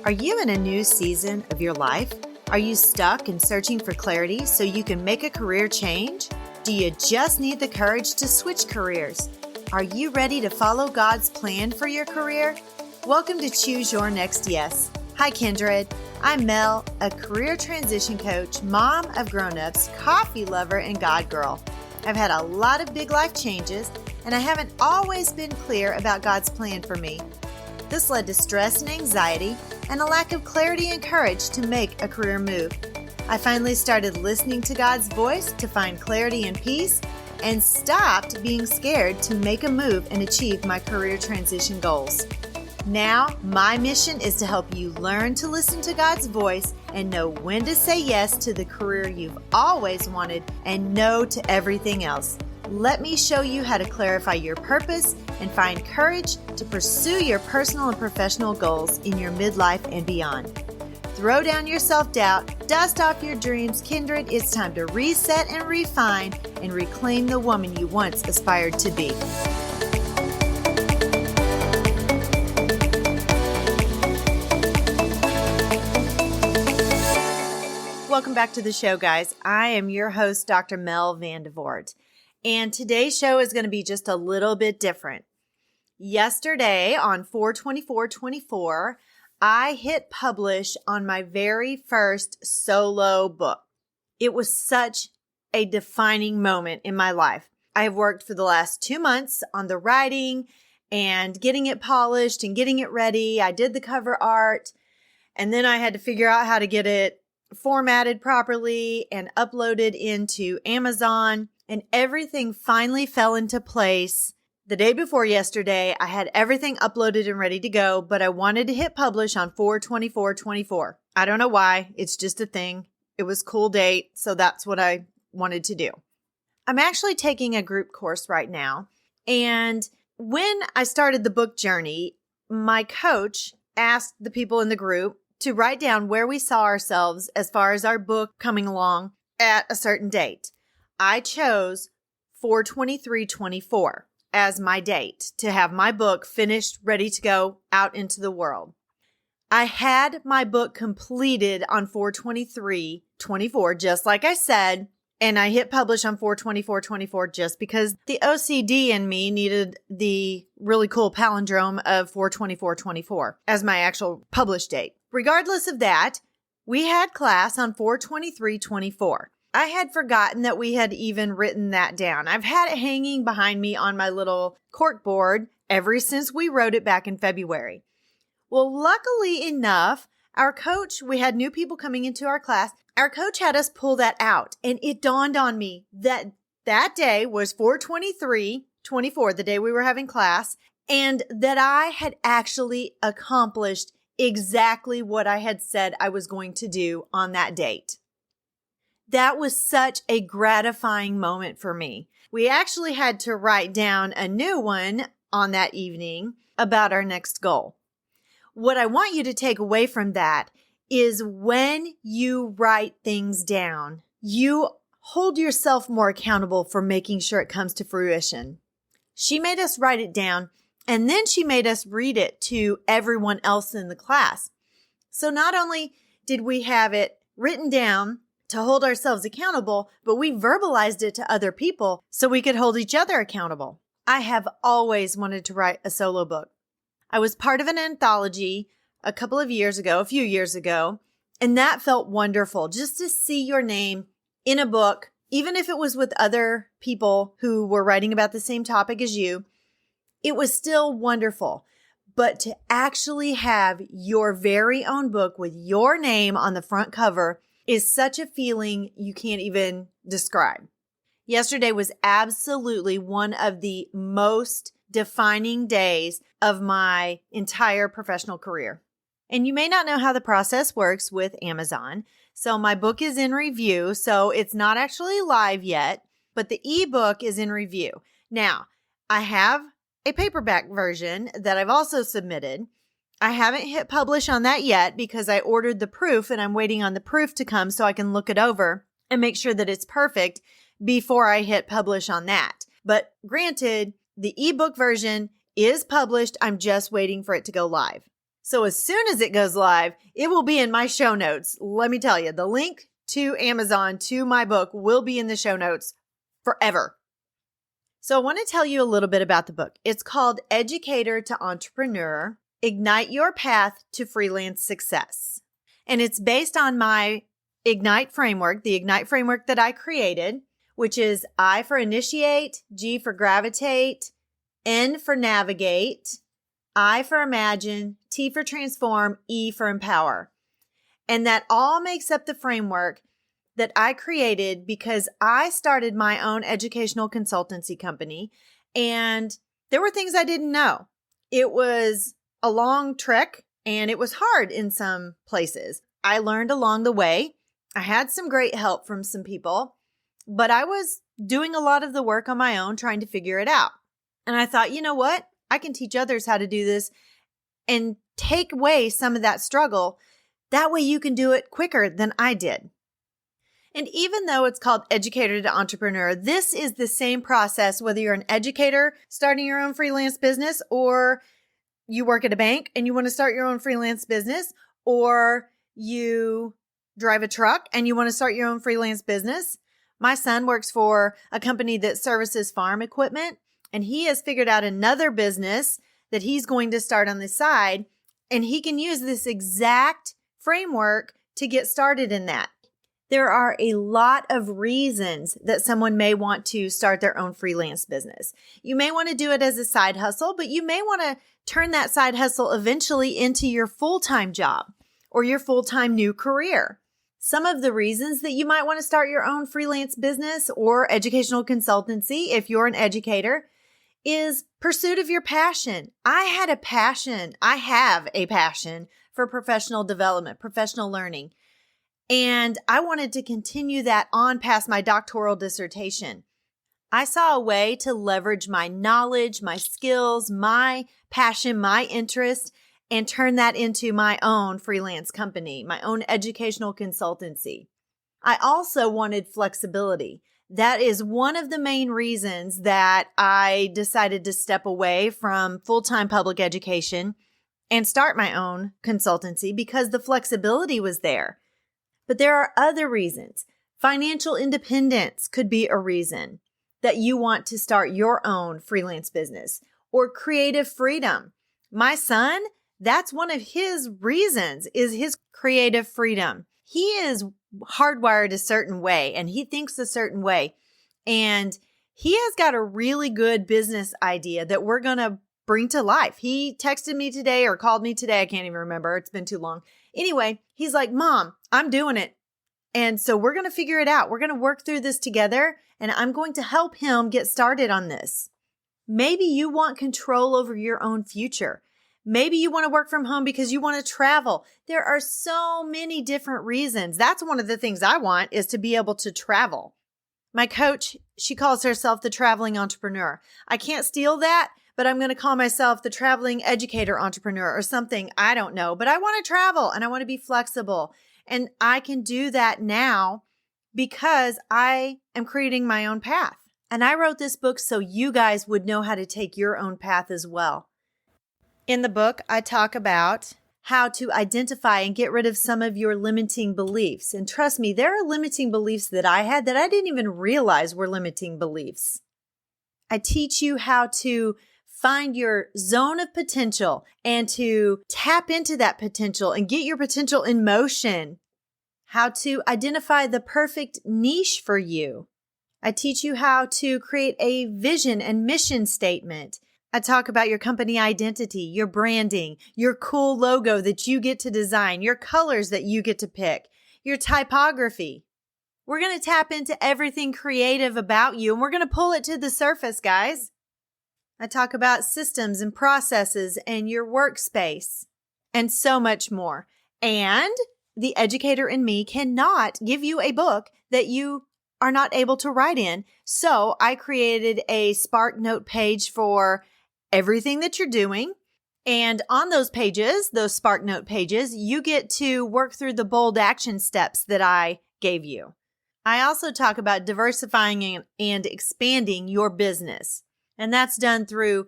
Are you in a new season of your life? Are you stuck and searching for clarity so you can make a career change? Do you just need the courage to switch careers? Are you ready to follow God's plan for your career? Welcome to Choose Your Next Yes. Hi, Kindred. I'm Mel, a career transition coach, mom of grown-ups, coffee lover, and God girl. I've had a lot of big life changes, and I haven't always been clear about God's plan for me. This led to stress and anxiety and a lack of clarity and courage to make a career move. I finally started listening to God's voice to find clarity and peace and stopped being scared to make a move and achieve my career transition goals. Now, my mission is to help you learn to listen to God's voice and know when to say yes to the career you've always wanted and no to everything else. Let me show you how to clarify your purpose and find courage to pursue your personal and professional goals in your midlife and beyond. Throw down your self-doubt, dust off your dreams, Kindred. It's time to reset and refine and reclaim the woman you once aspired to be. Welcome back to the show, guys. I am your host, Dr. Mel Vandevoort. And today's show is going to be just a little bit different. Yesterday on 4/24/24, I hit publish on my very first solo book. It was such a defining moment in my life. I have worked for the last 2 months on the writing and getting it polished and getting it ready. I did the cover art, and then I had to figure out how to get it formatted properly and uploaded into Amazon. And everything finally fell into place. The day before yesterday, I had everything uploaded and ready to go, but I wanted to hit publish on 4/24/24. I don't know why. It's just a thing. It was a cool date, so that's what I wanted to do. I'm actually taking a group course right now. And when I started the book journey, my coach asked the people in the group to write down where we saw ourselves as far as our book coming along at a certain date. I chose 4/23/24 as my date to have my book finished, ready to go out into the world. I had my book completed on 4/23/24, just like I said, and I hit publish on 4/24/24 just because the OCD in me needed the really cool palindrome of 4/24/24 as my actual publish date. Regardless of that, we had class on 4/23/24. I had forgotten that we had even written that down. I've had it hanging behind me on my little cork board ever since we wrote it back in February. Well, luckily enough, our coach, we had new people coming into our class. Our coach had us pull that out, and it dawned on me that that day was 4/23/24, the day we were having class, and that I had actually accomplished exactly what I had said I was going to do on that date. That was such a gratifying moment for me. We actually had to write down a new one on that evening about our next goal. What I want you to take away from that is when you write things down, you hold yourself more accountable for making sure it comes to fruition. She made us write it down, and then she made us read it to everyone else in the class. So not only did we have it written down to hold ourselves accountable, but we verbalized it to other people so we could hold each other accountable. I have always wanted to write a solo book. I was part of an anthology a few years ago, and that felt wonderful just to see your name in a book, even if it was with other people who were writing about the same topic as you. It was still wonderful. But to actually have your very own book with your name on the front cover is such a feeling you can't even describe. Yesterday was absolutely one of the most defining days of my entire professional career. And you may not know how the process works with Amazon. So my book is in review. So it's not actually live yet, but the ebook is in review. Now, I have a paperback version that I've also submitted. I haven't hit publish on that yet because I ordered the proof and I'm waiting on the proof to come so I can look it over and make sure that it's perfect before I hit publish on that. But granted, the ebook version is published. I'm just waiting for it to go live. So as soon as it goes live, it will be in my show notes. Let me tell you, the link to Amazon to my book will be in the show notes forever. So I want to tell you a little bit about the book. It's called Educator to Entrepreneur, Ignite Your Path to Freelance Success. And it's based on my Ignite framework, the Ignite framework that I created, which is I for initiate, G for gravitate, N for navigate, I for imagine, T for transform, E for empower. And that all makes up the framework that I created because I started my own educational consultancy company, and there were things I didn't know. It was a long trek and it was hard in some places. I learned along the way. I had some great help from some people, but I was doing a lot of the work on my own, trying to figure it out. And I thought, you know what? I can teach others how to do this and take away some of that struggle. That way you can do it quicker than I did. And even though it's called Educator to Entrepreneur, this is the same process, whether you're an educator starting your own freelance business, or you work at a bank and you want to start your own freelance business, or you drive a truck and you want to start your own freelance business. My son works for a company that services farm equipment, and he has figured out another business that he's going to start on the side, and he can use this exact framework to get started in that. There are a lot of reasons that someone may want to start their own freelance business. You may want to do it as a side hustle, but you may want to turn that side hustle eventually into your full-time job or your full-time new career. Some of the reasons that you might want to start your own freelance business or educational consultancy, if you're an educator, is pursuit of your passion. I have a passion for professional development, professional learning. And I wanted to continue that on past my doctoral dissertation. I saw a way to leverage my knowledge, my skills, my passion, my interest, and turn that into my own freelance company, my own educational consultancy. I also wanted flexibility. That is one of the main reasons that I decided to step away from full-time public education and start my own consultancy, because the flexibility was there. But there are other reasons. Financial independence could be a reason that you want to start your own freelance business, or creative freedom. My son, that's one of his reasons, is his creative freedom. He is hardwired a certain way and he thinks a certain way. And he has got a really good business idea that we're going to bring to life. He texted me today or called me today. I can't even remember. It's been too long. Anyway, he's like, Mom, I'm doing it. And so we're going to figure it out. We're going to work through this together, and I'm going to help him get started on this. Maybe you want control over your own future. Maybe you want to work from home because you want to travel. There are so many different reasons. That's one of the things I want, is to be able to travel. My coach, she calls herself the traveling entrepreneur. I can't steal that, but I'm going to call myself the traveling educator entrepreneur or something. I don't know, but I want to travel and I want to be flexible. And I can do that now because I am creating my own path. And I wrote this book so you guys would know how to take your own path as well. In the book, I talk about how to identify and get rid of some of your limiting beliefs. And trust me, there are limiting beliefs that I had that I didn't even realize were limiting beliefs. I teach you how to find your zone of potential and to tap into that potential and get your potential in motion. How to identify the perfect niche for you. I teach you how to create a vision and mission statement. I talk about your company identity, your branding, your cool logo that you get to design, your colors that you get to pick, your typography. We're going to tap into everything creative about you, and we're going to pull it to the surface, guys. I talk about systems and processes and your workspace and so much more. And the educator in me cannot give you a book that you are not able to write in. So I created a Spark Note page for everything that you're doing. And on those pages, those Spark Note pages, you get to work through the bold action steps that I gave you. I also talk about diversifying and expanding your business. And that's done through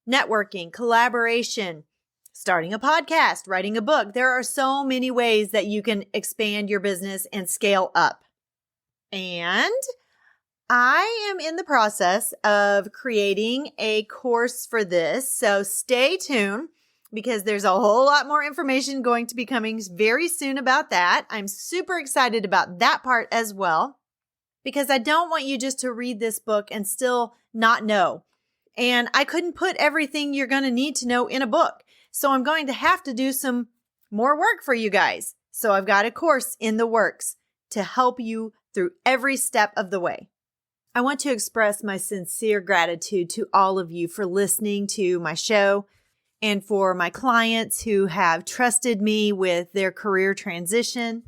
networking, collaboration, starting a podcast, writing a book. There are so many ways that you can expand your business and scale up. And I am in the process of creating a course for this. So stay tuned because there's a whole lot more information going to be coming very soon about that. I'm super excited about that part as well because I don't want you just to read this book and still not know. And I couldn't put everything you're going to need to know in a book. So I'm going to have to do some more work for you guys. So I've got a course in the works to help you through every step of the way. I want to express my sincere gratitude to all of you for listening to my show and for my clients who have trusted me with their career transition.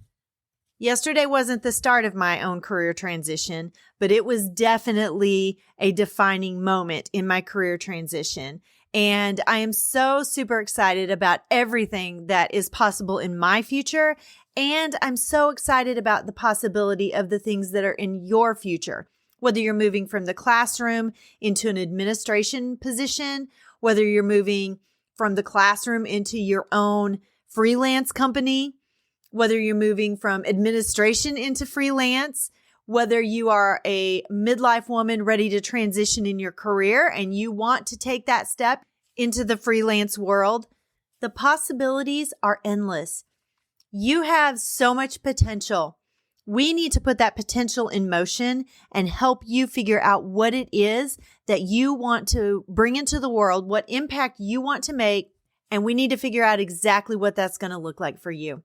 Yesterday wasn't the start of my own career transition, but it was definitely a defining moment in my career transition. And I am so super excited about everything that is possible in my future. And I'm so excited about the possibility of the things that are in your future. Whether you're moving from the classroom into an administration position, whether you're moving from the classroom into your own freelance company, whether you're moving from administration into freelance, whether you are a midlife woman ready to transition in your career and you want to take that step into the freelance world, the possibilities are endless. You have so much potential. We need to put that potential in motion and help you figure out what it is that you want to bring into the world, what impact you want to make, and we need to figure out exactly what that's going to look like for you.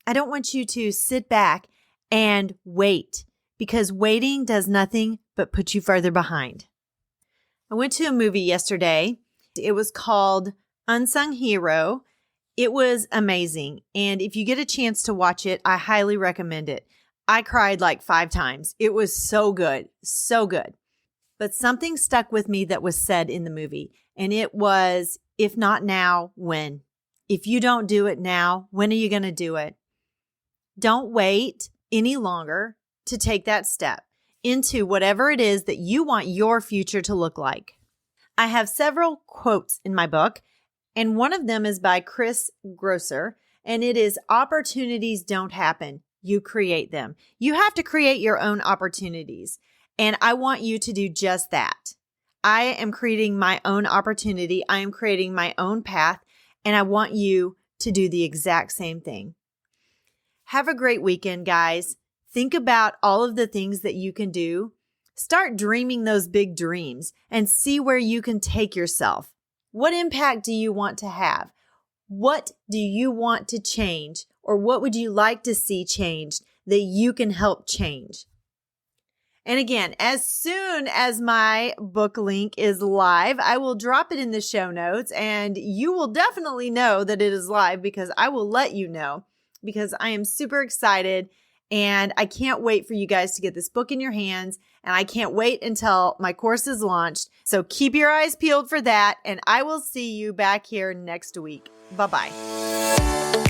I don't want you to sit back and wait because waiting does nothing but put you further behind. I went to a movie yesterday. It was called Unsung Hero. It was amazing. And if you get a chance to watch it, I highly recommend it. I cried like 5 times. It was so good, so good. But something stuck with me that was said in the movie. And it was, if not now, when? If you don't do it now, when are you going to do it? Don't wait any longer to take that step into whatever it is that you want your future to look like. I have several quotes in my book, and one of them is by Chris Grosser, and it is, opportunities don't happen. You create them. You have to create your own opportunities, and I want you to do just that. I am creating my own opportunity. I am creating my own path, and I want you to do the exact same thing. Have a great weekend, guys. Think about all of the things that you can do. Start dreaming those big dreams and see where you can take yourself. What impact do you want to have? What do you want to change? Or what would you like to see changed that you can help change? And again, as soon as my book link is live, I will drop it in the show notes and you will definitely know that it is live because I will let you know. Because I am super excited and I can't wait for you guys to get this book in your hands, and I can't wait until my course is launched. So keep your eyes peeled for that, and I will see you back here next week. Bye-bye.